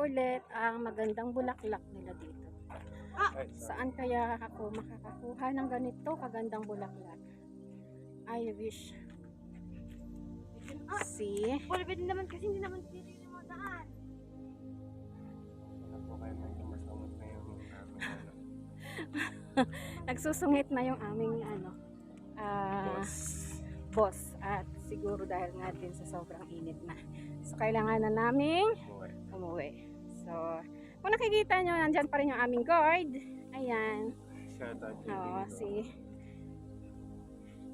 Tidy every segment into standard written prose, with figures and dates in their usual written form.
ulit ang magandang bulaklak nila dito. Saan kaya ako makakakuha ng ganito kagandang bulaklak? I wish. See? Pwede din naman kasi hindi naman dito yung madaan. Ano po kayo may kumasangot na yung aming Nagsusungit na yung aming boss. At siguro dahil nga din sa sobrang init na. So kailangan na naming umuwi. So kung nakikita nyo, nandyan pa rin yung aming guard. Ayan. Shout out kay Oo, Bingo.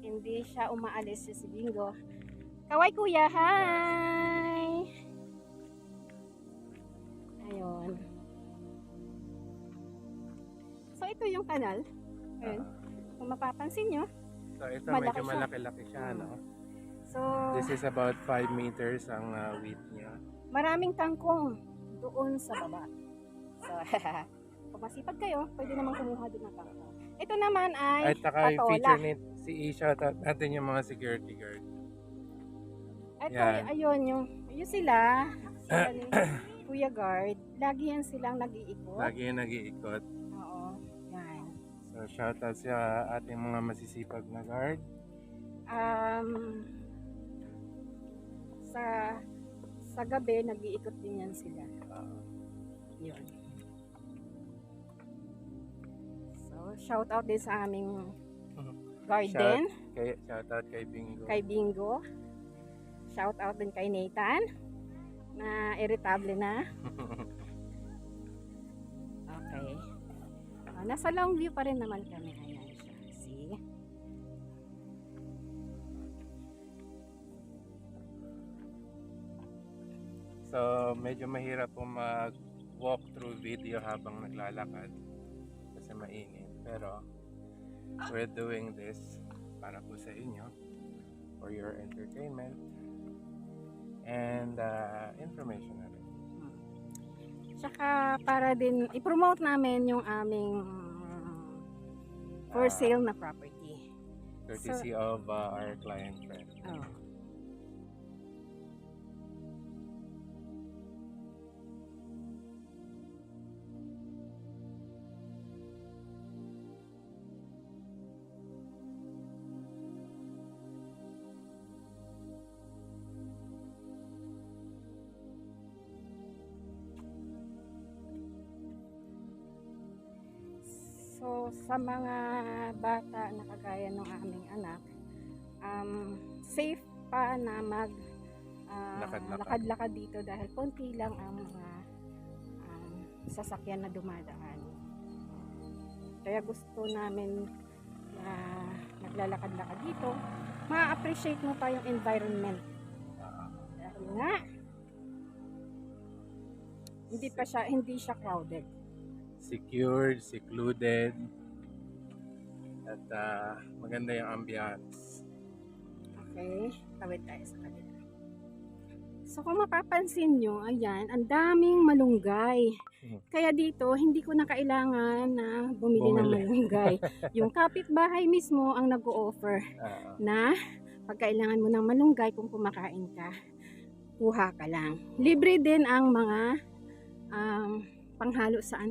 hindi siya umaalis si Bingo. Kaway kuya, hi! Ayun. So ito yung kanal. Ayun. Kung mapapansin nyo. So ito Malaki medyo siya. malaki-laki siya, no? So This is about 5 meters ang width niya. maraming kangkong doon sa baba. So kung masipag kayo, pwede naman kumuha din ng kangkong. Ito naman ay At saka yung patola. feature ni si shout out natin yung mga security guard. Ito, Yan. ayun, yung sila ni Kuya Guard, lagi yan silang nag-iikot. Lagi yung nag-iikot. Oo, yan. So shout out sa ating mga masisipag na guard. Sa gabi, nag-iikot din yan sila. Yun. So, shout out din sa aming garden, Shout out kay Bingo. kay Bingo. Shout out din kay Nathan, na irritable na. Okay. Nasa long view pa rin naman kami. Ayan siya. See? So medyo mahirap po mag walk through video habang naglalakad kasi mainit. Pero we're doing this para po sa inyo, for your entertainment and information na rin. Tsaka para din i-promote namin yung aming for sale na property. Courtesy of our client friend. Oh. So, sa mga bata na kagaya ng aming anak, safe pa na mag lakad-lakad dito dahil konti lang ang mga sasakyan na dumadaan. Kaya gusto namin na naglalakad-lakad dito, ma-appreciate mo pa yung environment. Dahil nga, hindi siya crowded. Secured, secluded, at maganda yung ambience. Okay, tawid tayo sa kanila. So kung mapapansin nyo, ayan, ang daming malunggay. Kaya dito, hindi ko na kailangan na bumili ng malunggay. Yung kapitbahay mismo ang nag-o-offer na pag kailangan mo ng malunggay kung kumakain ka, kuha ka lang. Libre din ang mga panghalo sa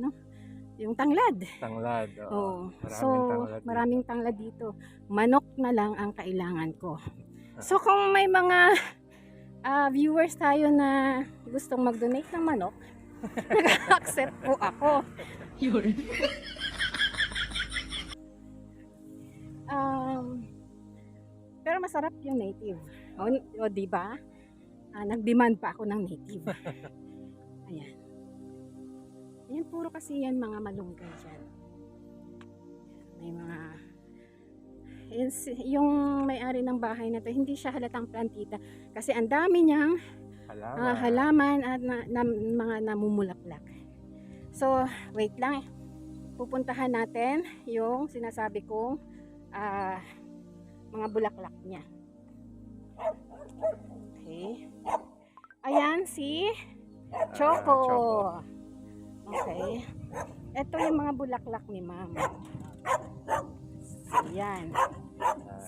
yung tanglad. Tanglad. Oh. Tanglad Maraming tanglad dito. Manok na lang ang kailangan ko. So kung may mga viewers tayo na gustong mag-donate ng manok, nag-accept po ako. Yun. Pero masarap yung native. O diba? Nag-demand pa ako ng native. Ayan. Ayan, puro kasi yan mga malunggay dyan. May mga... Yung may-ari ng bahay na to, hindi siya halatang plantita. Kasi ang dami niyang halaman at mga namumulaklak. So, wait lang. Pupuntahan natin yung sinasabi kong mga bulaklak niya. Okay. Ayan, si Choco. Okay. Ito yung mga bulaklak ni Ma'am. Ayan.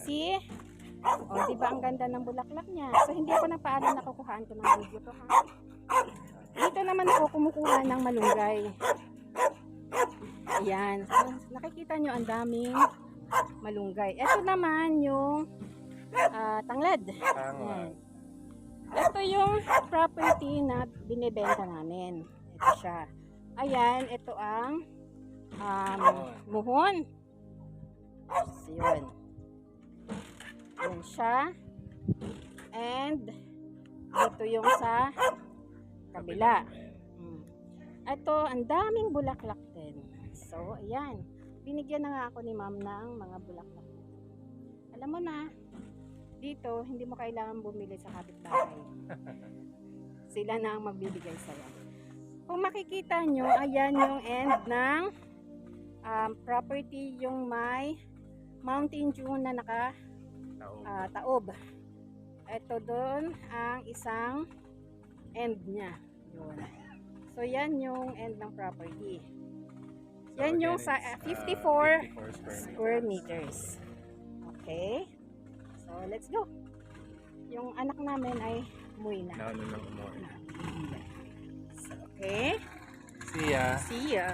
See? O, di ba ang ganda ng bulaklak niya? So, hindi ako na paano nakukuhaan ko ng video to, ha? Dito naman ako kumukuha ng malunggay. Ayan. So, nakikita nyo ang daming malunggay. Ito naman yung tanglad. Ayan. Ito yung property na binibenta namin. Ito siya. Ayan, ito ang muhon. So, yun. Yan siya. And dito yung sa kabila. Ito, ang daming bulaklak din. So, ayan. Binigyan na nga ako ni ma'am ng mga bulaklak. Alam mo na, dito, hindi mo kailangan bumili sa kapitbahay. Sila na ang magbibigay sa'yo. Kung makikita nyo, ayan yung end ng property, yung may Mountain Dew na taob. Ito doon ang isang end niya. Yun. So, yan yung end ng property. So, yan yung sa 54 square meters. meters. Okay. So, let's go. Yung anak namin ay umuwi na. Naano nang umuwi. So, okay. See ya. See ya.